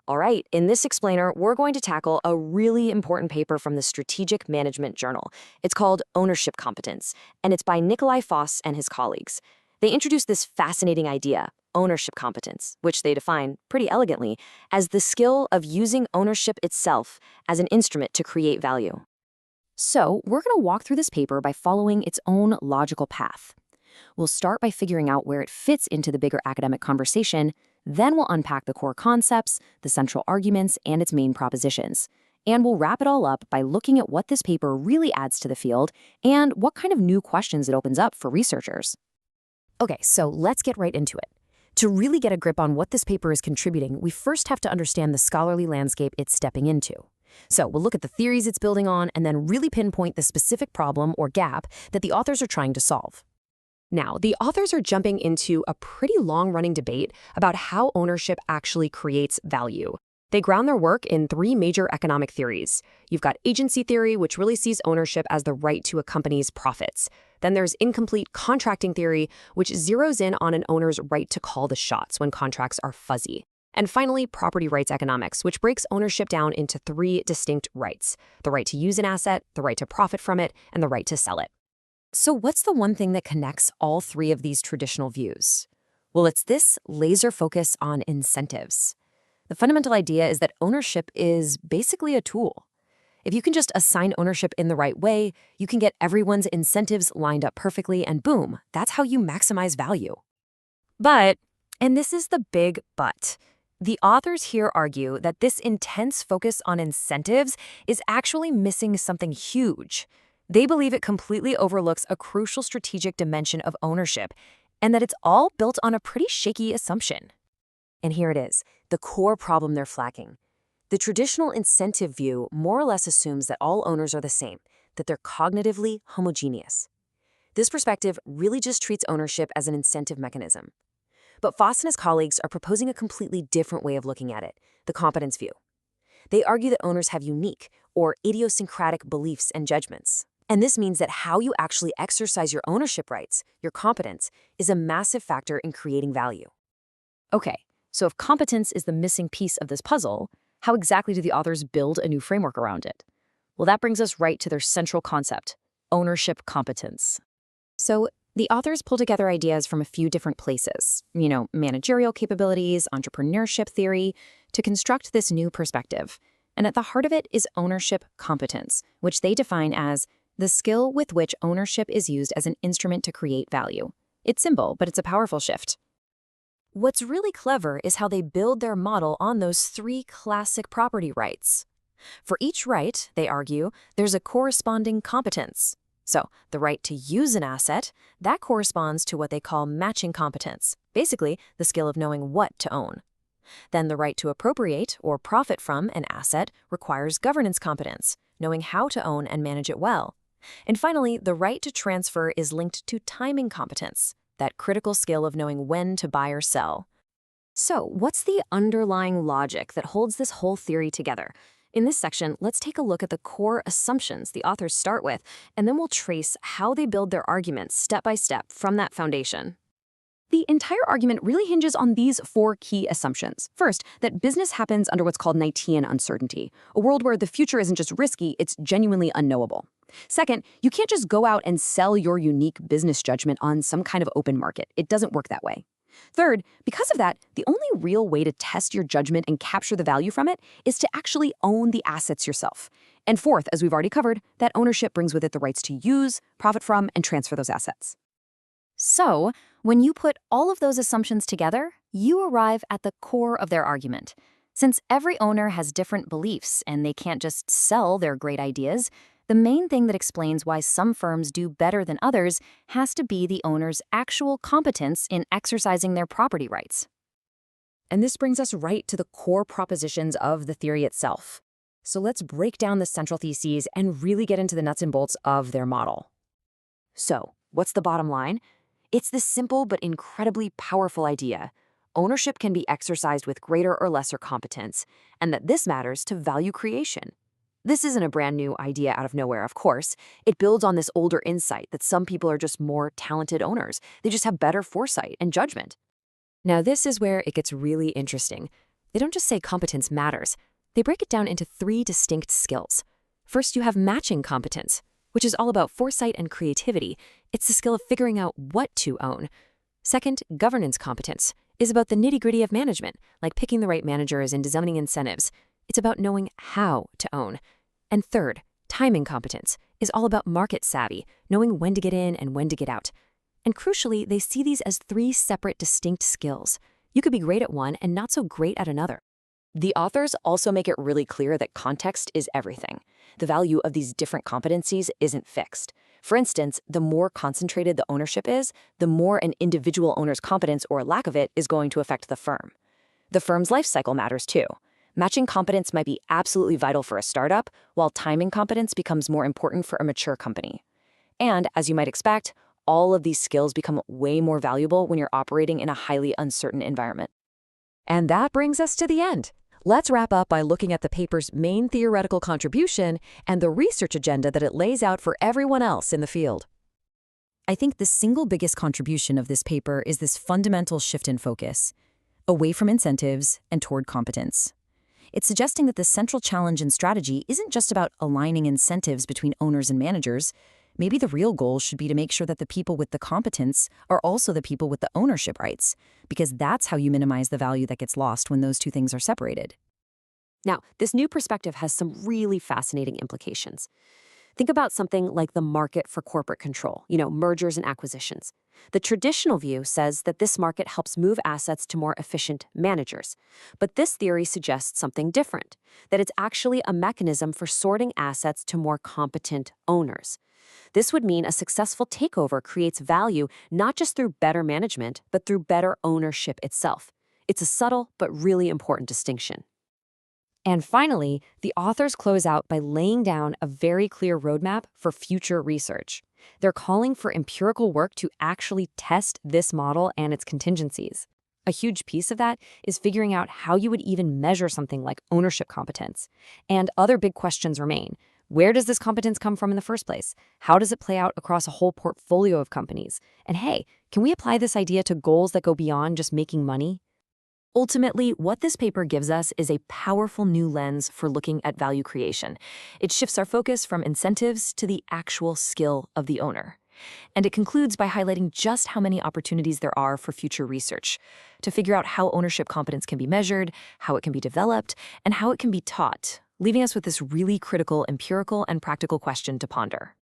All right, in this explainer, we're going to tackle a really important paper from the Strategic Management Journal. It's called Ownership Competence, and it's by Foss and his colleagues. They introduced this fascinating idea, ownership competence, which they define pretty elegantly as the skill of using ownership itself as an instrument to create value. So, we're going to walk through this paper by following its own logical path. We'll start by figuring out where it fits into the bigger academic conversation. Then we'll unpack the core concepts, the central arguments, and its main propositions. And we'll wrap it all up by looking at what this paper really adds to the field and what kind of new questions it opens up for researchers. Okay, so let's get right into it. To really get a grip on what this paper is contributing, we first have to understand the scholarly landscape it's stepping into. So we'll look at the theories it's building on and then really pinpoint the specific problem or gap that the authors are trying to solve. Now, the authors are jumping into a pretty long-running debate about how ownership actually creates value. They ground their work in three major economic theories. You've got agency theory, which really sees ownership as the right to a company's profits. Then there's incomplete contracting theory, which zeroes in on an owner's right to call the shots when contracts are fuzzy. And finally, property rights economics, which breaks ownership down into three distinct rights: the right to use an asset, the right to profit from it, and the right to sell it. So what's the one thing that connects all three of these traditional views? Well, it's this laser focus on incentives. The fundamental idea is that ownership is basically a tool. If you can just assign ownership in the right way, you can get everyone's incentives lined up perfectly, and boom, that's how you maximize value. But, and this is the big but, the authors here argue that this intense focus on incentives is actually missing something huge. They believe it completely overlooks a crucial strategic dimension of ownership, and that it's all built on a pretty shaky assumption. And here it is, the core problem they're flagging. The traditional incentive view more or less assumes that all owners are the same, that they're cognitively homogeneous. This perspective really just treats ownership as an incentive mechanism. But Foss and his colleagues are proposing a completely different way of looking at it, the competence view. They argue that owners have unique or idiosyncratic beliefs and judgments. And this means that how you actually exercise your ownership rights, your competence, is a massive factor in creating value. Okay, so if competence is the missing piece of this puzzle, how exactly do the authors build a new framework around it? Well, that brings us right to their central concept, ownership competence. So the authors pull together ideas from a few different places, managerial capabilities, entrepreneurship theory, to construct this new perspective. And at the heart of it is ownership competence, which they define as the skill with which ownership is used as an instrument to create value. It's simple, but it's a powerful shift. What's really clever is how they build their model on those three classic property rights. For each right, they argue, there's a corresponding competence. So, the right to use an asset, that corresponds to what they call matching competence, basically the skill of knowing what to own. Then the right to appropriate or profit from an asset requires governance competence, knowing how to own and manage it well. And finally, the right to transfer is linked to timing competence, that critical skill of knowing when to buy or sell. So, what's the underlying logic that holds this whole theory together? In this section, let's take a look at the core assumptions the authors start with, and then we'll trace how they build their arguments step by step from that foundation. The entire argument really hinges on these four key assumptions. First, that business happens under what's called Knightian uncertainty, a world where the future isn't just risky, it's genuinely unknowable. Second, you can't just go out and sell your unique business judgment on some kind of open market. It doesn't work that way. Third, because of that, the only real way to test your judgment and capture the value from it is to actually own the assets yourself. And fourth, as we've already covered, that ownership brings with it the rights to use, profit from, and transfer those assets. So, when you put all of those assumptions together, you arrive at the core of their argument. Since every owner has different beliefs and they can't just sell their great ideas, the main thing that explains why some firms do better than others has to be the owner's actual competence in exercising their property rights. And this brings us right to the core propositions of the theory itself. So let's break down the central theses and really get into the nuts and bolts of their model. So, what's the bottom line? It's this simple but incredibly powerful idea. Ownership can be exercised with greater or lesser competence, and that this matters to value creation. This isn't a brand new idea out of nowhere, of course. It builds on this older insight that some people are just more talented owners. They just have better foresight and judgment. Now, this is where it gets really interesting. They don't just say competence matters. They break it down into 3 distinct skills. First, you have matching competence, which is all about foresight and creativity. It's the skill of figuring out what to own. Second, governance competence is about the nitty-gritty of management, like picking the right managers and designing incentives. It's about knowing how to own. And third, timing competence is all about market savvy, knowing when to get in and when to get out. And crucially, they see these as 3 separate distinct skills. You could be great at one and not so great at another. The authors also make it really clear that context is everything. The value of these different competencies isn't fixed. For instance, the more concentrated the ownership is, the more an individual owner's competence or lack of it is going to affect the firm. The firm's life cycle matters too. Matching competence might be absolutely vital for a startup, while timing competence becomes more important for a mature company. And, as you might expect, all of these skills become way more valuable when you're operating in a highly uncertain environment. And that brings us to the end. Let's wrap up by looking at the paper's main theoretical contribution and the research agenda that it lays out for everyone else in the field. I think the single biggest contribution of this paper is this fundamental shift in focus, away from incentives and toward competence. It's suggesting that the central challenge in strategy isn't just about aligning incentives between owners and managers. Maybe the real goal should be to make sure that the people with the competence are also the people with the ownership rights, because that's how you minimize the value that gets lost when those two things are separated. Now, this new perspective has some really fascinating implications. Think about something like the market for corporate control, mergers and acquisitions. The traditional view says that this market helps move assets to more efficient managers. But this theory suggests something different, that it's actually a mechanism for sorting assets to more competent owners. This would mean a successful takeover creates value not just through better management, but through better ownership itself. It's a subtle but really important distinction. And finally, the authors close out by laying down a very clear roadmap for future research. They're calling for empirical work to actually test this model and its contingencies. A huge piece of that is figuring out how you would even measure something like ownership competence. And other big questions remain. Where does this competence come from in the first place? How does it play out across a whole portfolio of companies? And hey, can we apply this idea to goals that go beyond just making money? Ultimately, what this paper gives us is a powerful new lens for looking at value creation. It shifts our focus from incentives to the actual skill of the owner. And it concludes by highlighting just how many opportunities there are for future research, to figure out how ownership competence can be measured, how it can be developed, and how it can be taught, leaving us with this really critical empirical and practical question to ponder.